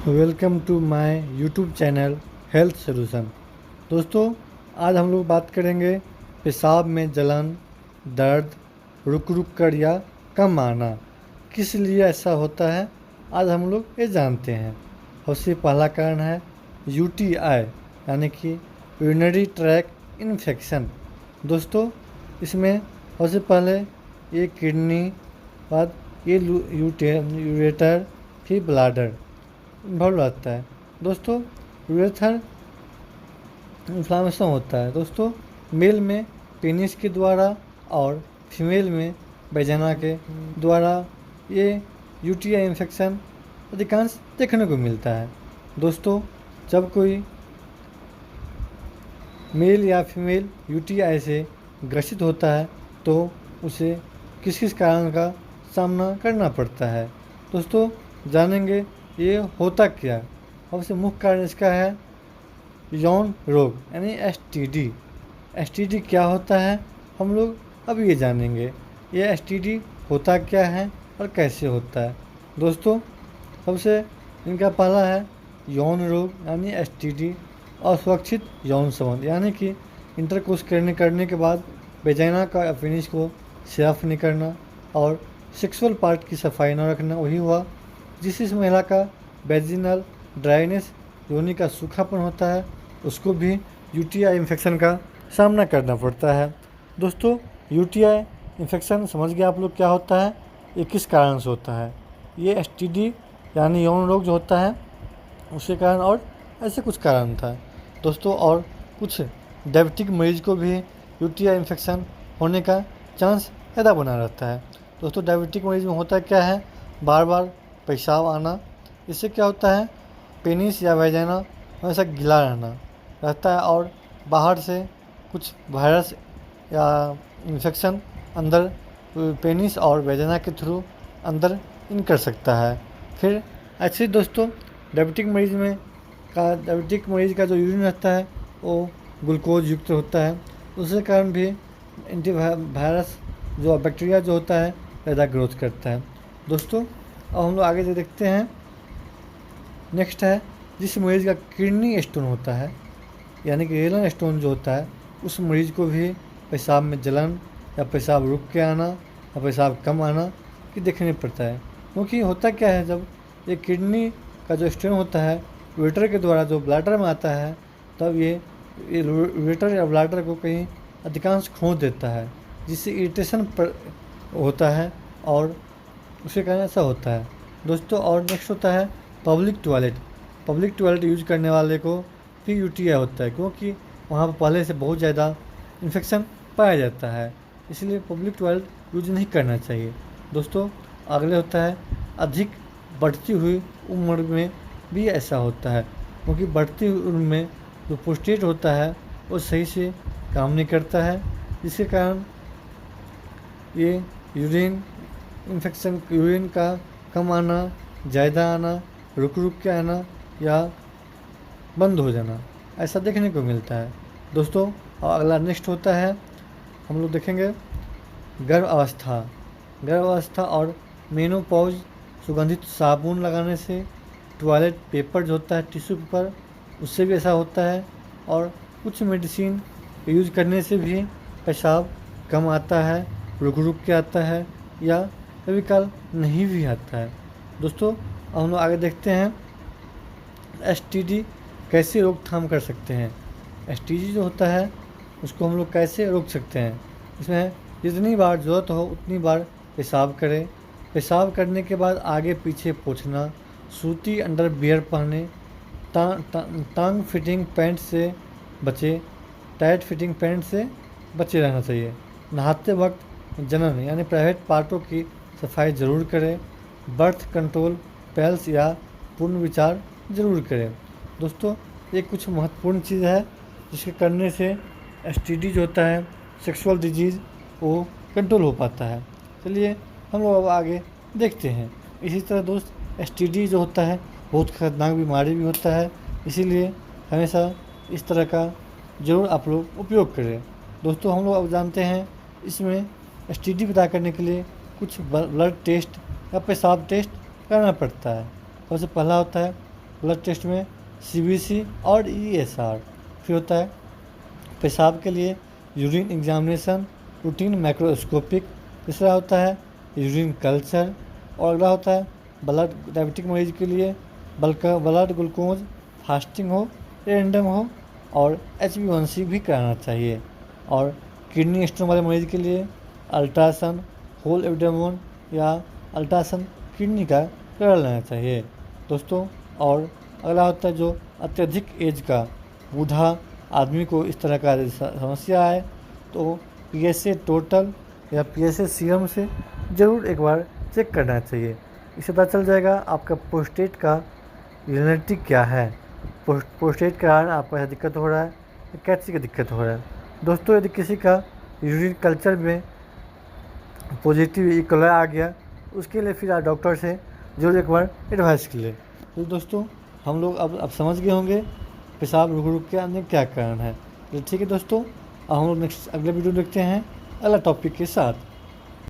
Welcome to my YouTube channel health solution. दोस्तों, आज हम लोग बात करेंगे पेशाब में जलन, दर्द, रुक रुक कर या कम आना, किस लिए ऐसा होता है। आज हम लोग ये जानते हैं। सबसे पहला कारण है यूटीआई यानी कि यूरिनरी ट्रैक इन्फेक्शन। दोस्तों, इसमें सबसे पहले ये किडनी, बाद ये यूरेटर, फिर ब्लाडर इन्वॉल्व रहता है। दोस्तों, यूरेथर इन्फ्लामेशन होता है। दोस्तों, मेल में पेनिस के द्वारा और फीमेल में वैजाना के द्वारा ये यूटीआई इन्फेक्शन अधिकांश देखने को मिलता है। दोस्तों, जब कोई मेल या फीमेल यूटीआई से ग्रसित होता है तो उसे किस किस कारण का सामना करना पड़ता है। दोस्तों, जानेंगे ये होता क्या। सबसे मुख्य कारण इसका है यौन रोग यानी एसटीडी। एसटीडी क्या होता है हम लोग अब ये जानेंगे। ये एसटीडी होता क्या है और कैसे होता है। दोस्तों, सबसे इनका पहला है यौन रोग यानी एसटीडी, असुरक्षित यौन संबंध यानी कि इंटरकोर्स करने के बाद वेजाइना का पेनिस को साफ नहीं करना और सेक्सुअल पार्ट की सफाई न रखना, वही हुआ। जिस महिला का वेजिनल ड्राइनेस योनि का सूखापन होता है उसको भी यूटीआई इन्फेक्शन का सामना करना पड़ता है। दोस्तों, यूटीआई इन्फेक्शन समझ गए आप लोग क्या होता है, ये किस कारण से होता है। ये एसटीडी यानी यौन रोग जो होता है उसके कारण और ऐसे कुछ कारण था। दोस्तों, और कुछ डायबिटिक मरीज को भी यूटीआई इन्फेक्शन होने का चांस ज़्यादा बना रहता है। दोस्तों, डायबिटिक मरीज में होता क्या है, बार बार पेशाब आना। इससे क्या होता है, पेनिस या वैजाइना हमेशा गीला रहता है और बाहर से कुछ वायरस या इन्फेक्शन अंदर पेनिस और वैजाइना के थ्रू अंदर इन कर सकता है। फिर ऐसे दोस्तों, डायबिटिक मरीज का जो यूरिन रहता है वो ग्लूकोज युक्त होता है। उसके कारण भी एंटीवायरस जो बैक्टीरिया जो होता है ज़्यादा ग्रोथ करता है। दोस्तों, अब हम लोग आगे जो देखते हैं, नेक्स्ट है जिस मरीज़ का किडनी स्टोन होता है यानी कि रेनल स्टोन जो होता है, उस मरीज़ को भी पेशाब में जलन या पेशाब रुक के आना या पेशाब कम आना कि देखने पड़ता है। क्योंकि होता क्या है, जब ये किडनी का जो स्टोन होता है यूरेटर के द्वारा जो ब्लैडर में आता है, तब ये यूरेटर या ब्लैडर को कहीं अधिकांश खो देता है, जिससे इरिटेशन होता है और उसके कारण ऐसा होता है। दोस्तों, और नेक्स्ट होता है पब्लिक टॉयलेट यूज करने वाले को भी यूटीआई होता है, क्योंकि वहाँ पर पहले से बहुत ज़्यादा इन्फेक्शन पाया जाता है, इसलिए पब्लिक टॉयलेट यूज नहीं करना चाहिए। दोस्तों, अगले होता है अधिक बढ़ती हुई उम्र में भी ऐसा होता है, क्योंकि बढ़ती हुई उम्र में जो प्रोस्टेट होता है वो सही से काम नहीं करता है, जिसके कारण ये यूरिन इन्फेक्शन, यूरिन का कम आना, ज़्यादा आना, रुक रुक के आना या बंद हो जाना, ऐसा देखने को मिलता है। दोस्तों, और अगला नेक्स्ट होता है, हम लोग देखेंगे गर्भ अवस्था और मेनोपॉज। सुगंधित साबुन लगाने से, टॉयलेट पेपर जो होता है टिश्यू पेपर, उससे भी ऐसा होता है, और कुछ मेडिसिन यूज करने से भी पेशाब कम आता है, रुक रुक के आता है या कभी काल नहीं भी आता है। दोस्तों, अब हम लोग आगे देखते हैं एसटीडी कैसे रोकथाम कर सकते हैं। एसटीडी जो होता है उसको हम लोग कैसे रोक सकते हैं। इसमें जितनी बार ज़रूरत हो उतनी बार पेशाब करें। पेशाब करने के बाद आगे पीछे पोंछना, सूती अंडरवियर पहने, टांग फिटिंग पैंट से बचे, टाइट फिटिंग पैंट से बचे रहना चाहिए। नहाते वक्त जनन यानी प्राइवेट पार्टों की सफाई ज़रूर करें। बर्थ कंट्रोल पेल्स या पूर्ण विचार ज़रूर करें। दोस्तों, ये कुछ महत्वपूर्ण चीज़ है जिसके करने से एसटीडी जो होता है, सेक्सुअल डिजीज़, वो कंट्रोल हो पाता है। चलिए हम लोग अब आगे देखते हैं। इसी तरह दोस्त, एसटीडी जो होता है बहुत खतरनाक बीमारी भी होता है, इसीलिए हमेशा इस तरह का ज़रूर आप लोग उपयोग करें। दोस्तों, हम लोग अब जानते हैं इसमें एसटीडी पता करने के लिए कुछ ब्लड टेस्ट या पेशाब टेस्ट करना पड़ता है। सबसे पहला होता है ब्लड टेस्ट में CBC और ESR। फिर होता है पेशाब के लिए यूरिन एग्जामिनेशन, रूटीन माइक्रोस्कोपिक। तीसरा होता है यूरिन कल्चर। और अगला होता है ब्लड डायबिटिक मरीज के लिए ब्लड ग्लूकोज फास्टिंग हो, रैंडम हो और HbA1c भी कराना चाहिए। और किडनी स्टोन वाले मरीज के लिए अल्ट्रासाउंड होल एब्डोमेन या अल्ट्रासाउंड किडनी का करा लेना चाहिए दोस्तों। और अगला होता है जो अत्यधिक एज का बूढ़ा आदमी को इस तरह का समस्या है तो PSA टोटल या PSA सीरम से ज़रूर एक बार चेक करना चाहिए। इससे पता चल जाएगा आपका प्रोस्टेट का जेनेटिक क्या है, प्रोस्टेट के कारण आपको ऐसा दिक्कत हो रहा है या कैसी का दिक्कत हो रहा है। दोस्तों यदि किसी का यूरिन कल्चर में पॉजिटिव E. coli आ गया उसके लिए फिर आप डॉक्टर से जरूर एक बार एडवाइस कर ले। तो दोस्तों हम लोग अब समझ गए होंगे पेशाब रुक रुक के आने क्या कारण है। तो ठीक है दोस्तों, अब हम लोग नेक्स्ट अगले वीडियो देखते हैं अगला टॉपिक के साथ।